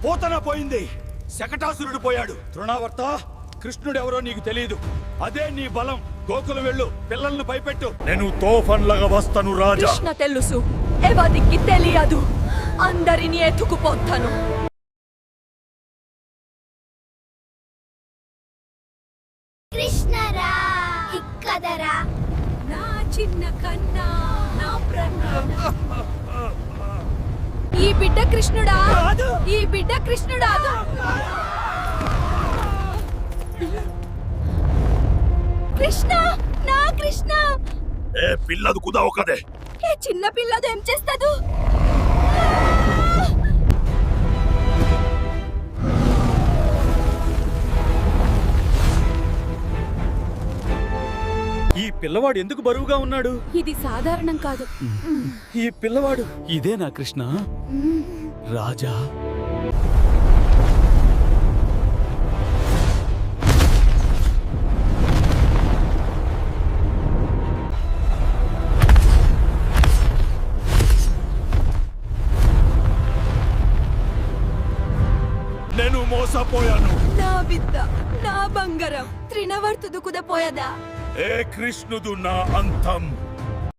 పోతన పోయింది, శకటాసురుడు పోయాడు. తృణావర్త, కృష్ణుడెవరో నీకు తెలియదు. అదే నీ బలం. గోకులం వెళ్ళు, పిల్లల్ని భయపెట్టు. నేను తోఫన్లాగా వస్తాను రాజా. కృష్ణ తెలుసు, ఎవరికి తెలియదు. అందరినీ ఎత్తుకుపోతాను. కృష్ణరా ఇక్కదరా నా చిన్న కన్నా నా ప్రాణం. ఈ బిడ్డ కృష్ణుడా, ఈ బిడ్డ కృష్ణుడా. కృష్ణ, నా కృష్ణ. ఏ పిల్లదు కుదా ఒకదే. ఏ చిన్న పిల్లదు ఏం చేస్తాదు? ఈ పిల్లవాడు ఎందుకు బరువుగా ఉన్నాడు? ఇది సాధారణం కాదు. ఈ పిల్లవాడు ఇదే నా కృష్ణ రాజా. నేను మోసపోయాను. నా బిడ్డ, నా బంగారం త్రినవర్తుదు కుదపోయదా. ఏ కృష్ణుడు నా అంతం.